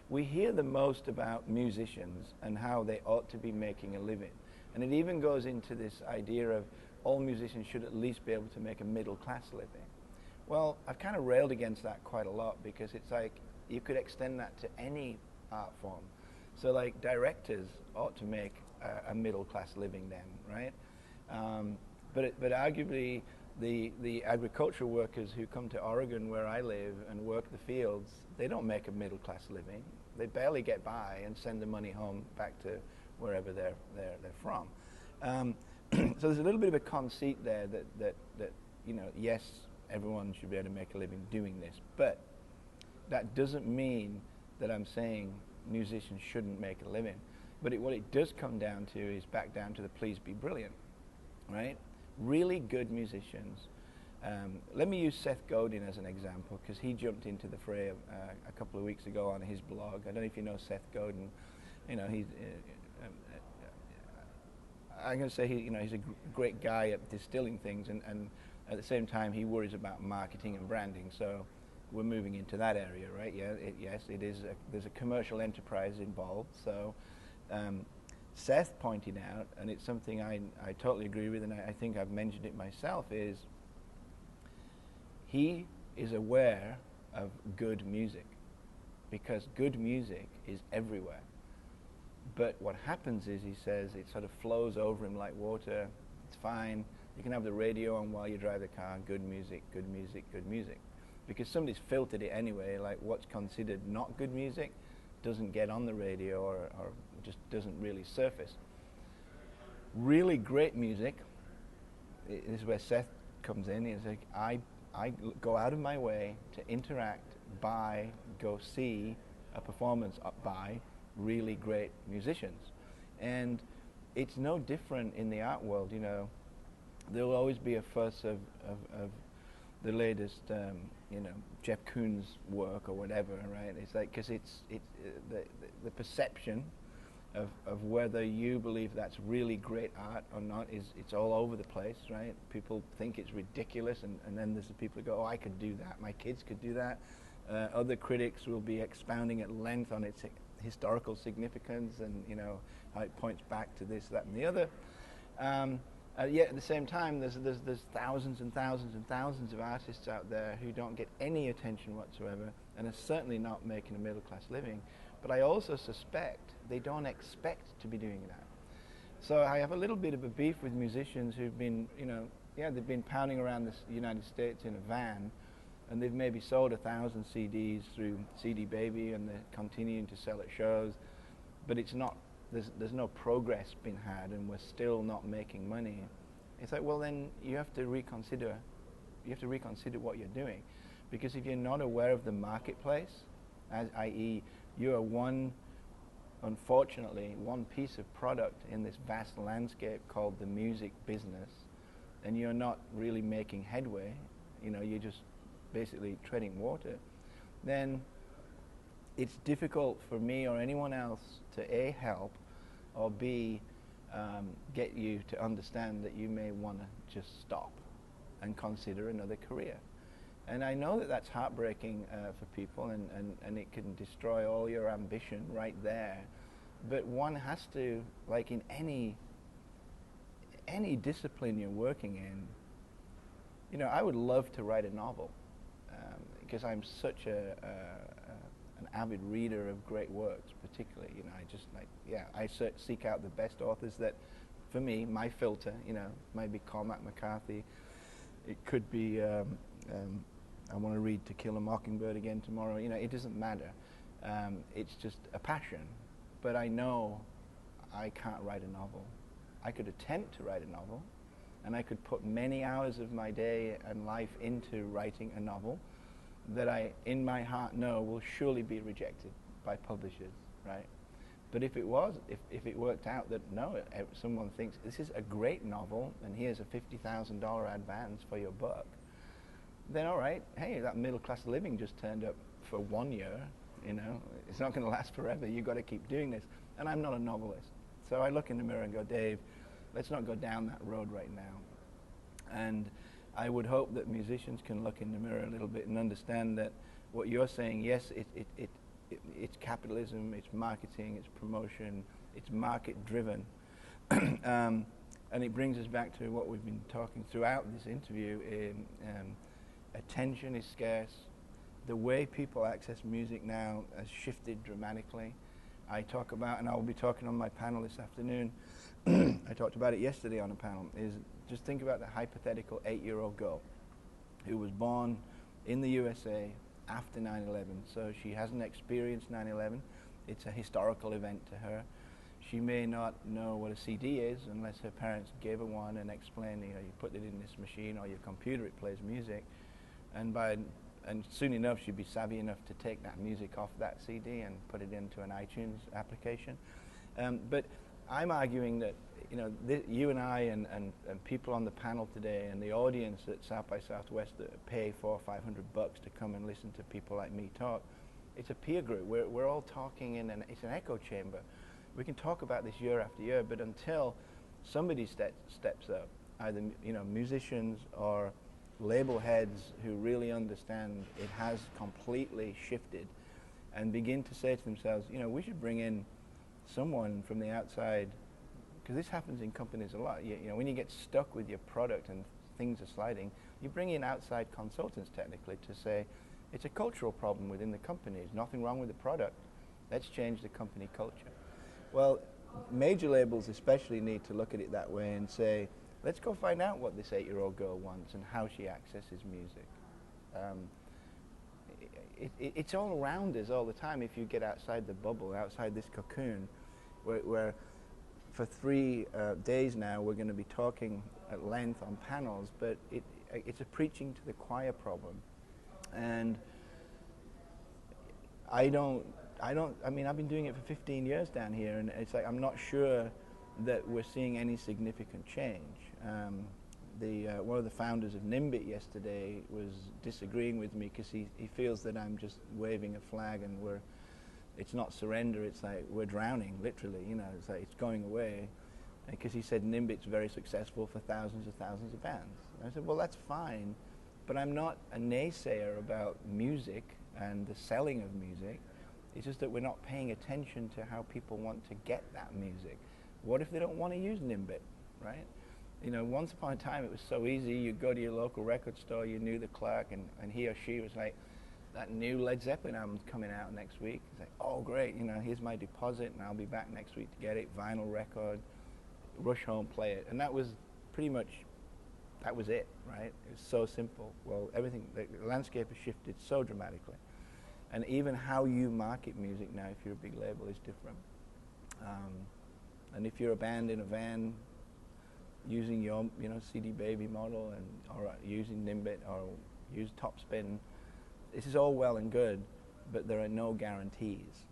we hear the most about musicians and how they ought to be making a living. And it even goes into this idea of all musicians should at least be able to make a middle class living. Well, I've kind of railed against that quite a lot, because it's like you could extend that to any art form. So like directors ought to make a middle class living then, right? But arguably the agricultural workers who come to Oregon, where I live, and work the fields, they don't make a middle class living. They barely get by and send the money home back to wherever they're from. So there's a little bit of a conceit there that you know, yes, everyone should be able to make a living doing this, but that doesn't mean that I'm saying musicians shouldn't make a living. But what it does come down to is back down to the please be brilliant, right? Really good musicians. Let me use Seth Godin as an example, because he jumped into the fray a couple of weeks ago on his blog. I don't know if you know Seth Godin. You know, he's I'm going to say he's a great guy at distilling things, and at the same time he worries about marketing and branding. So we're moving into that area, right? Yeah, yes, it is. There's a commercial enterprise involved. So Seth pointed out, and it's something I totally agree with, and I think I've mentioned it myself, is he is aware of good music, because good music is everywhere. But what happens is, he says, it sort of flows over him like water. It's fine. You can have the radio on while you drive the car. Good music, good music, good music. Because somebody's filtered it anyway, like what's considered not good music doesn't get on the radio or just doesn't really surface. Really great music, this is where Seth comes in. He's like, I go out of my way to interact by, go see a performance by really great musicians. And it's no different in the art world, you know. There will always be a fuss of the latest, you know, Jeff Koons work or whatever, right? It's like, because it's the perception of whether you believe that's really great art or not it's all over the place, right? People think it's ridiculous, and then there's the people who go, oh, I could do that, my kids could do that. Other critics will be expounding at length on its historical significance, and you know how it points back to this, that, and the other. Yet at the same time, there's thousands and thousands and thousands of artists out there who don't get any attention whatsoever, and are certainly not making a middle class living. But I also suspect they don't expect to be doing that. So I have a little bit of a beef with musicians who've been, you know, they've been pounding around the United States in a van, and they've maybe sold 1,000 CDs through CD Baby, and they're continuing to sell at shows, but it's not, there's no progress been had, and we're still not making money. It's like, well, then you have to reconsider what you're doing, because if you're not aware of the marketplace, i.e. you are unfortunately one piece of product in this vast landscape called the music business, and you're not really making headway, you know, you're just basically treading water, then it's difficult for me or anyone else to A, help, or B, get you to understand that you may want to just stop and consider another career. And I know that that's heartbreaking for people, and it can destroy all your ambition right there. But one has to, like in any discipline you're working in, you know, I would love to write a novel, because I'm such an avid reader of great works, particularly, you know, I just like, I seek out the best authors that, for me, my filter, you know, maybe Cormac McCarthy, it could be, I want to read To Kill a Mockingbird again tomorrow, you know, it doesn't matter. It's just a passion, but I know I can't write a novel. I could attempt to write a novel, and I could put many hours of my day and life into writing a novel that I, in my heart, know will surely be rejected by publishers, right? But if it worked out that, no, someone thinks this is a great novel, and here's a $50,000 advance for your book, then all right, hey, that middle class living just turned up for 1 year, you know, it's not going to last forever, you've got to keep doing this. And I'm not a novelist. So I look in the mirror and go, Dave, let's not go down that road right now. And I would hope that musicians can look in the mirror a little bit and understand that what you're saying, yes, it's capitalism, it's marketing, it's promotion, it's market-driven. And it brings us back to what we've been talking throughout this interview. Attention is scarce. The way people access music now has shifted dramatically. I talk about, and I'll be talking on my panel this afternoon, I talked about it yesterday on a panel, is just think about the hypothetical 8-year-old girl who was born in the USA after 9/11. So she hasn't experienced 9/11. It's a historical event to her. She may not know what a CD is unless her parents gave her one and explained, you put it in this machine or your computer, it plays music. And soon enough, she'd be savvy enough to take that music off that CD and put it into an iTunes application. But I'm arguing that, you and I and people on the panel today and the audience at South by Southwest that pay $400 or $500 to come and listen to people like me talk, it's a peer group. We're all talking it's an echo chamber. We can talk about this year after year, but until somebody steps up, either musicians or label heads who really understand it has completely shifted and begin to say to themselves, we should bring in someone from the outside, because this happens in companies a lot. When you get stuck with your product and things are sliding, you bring in outside consultants technically to say, it's a cultural problem within the company. There's nothing wrong with the product. Let's change the company culture. Well, major labels especially need to look at it that way and say, let's go find out what this 8-year-old girl wants and how she accesses music. It's all around us all the time if you get outside the bubble, outside this cocoon, where for 3 days now we're going to be talking at length on panels, but it's a preaching to the choir problem. And I've been doing it for 15 years down here, and it's like I'm not sure that we're seeing any significant change. One of the founders of Nimbit yesterday was disagreeing with me because he feels that I'm just waving a flag and it's not surrender, it's like we're drowning, literally, it's like it's going away. Because he said Nimbit's very successful for thousands and thousands of bands. And I said, well, that's fine, but I'm not a naysayer about music and the selling of music. It's just that we're not paying attention to how people want to get that music. What if they don't want to use Nimbit, right? Once upon a time it was so easy. You'd go to your local record store, you knew the clerk, and he or she was like, that new Led Zeppelin album's coming out next week. It's like, oh great, here's my deposit and I'll be back next week to get it, vinyl record, rush home, play it. And that was pretty much, that was it, right? It was so simple. Well, everything, the landscape has shifted so dramatically. And even how you market music now, if you're a big label, is different. And if you're a band in a van using your, CD Baby model or using Nimbit or use Topspin, this is all well and good, but there are no guarantees.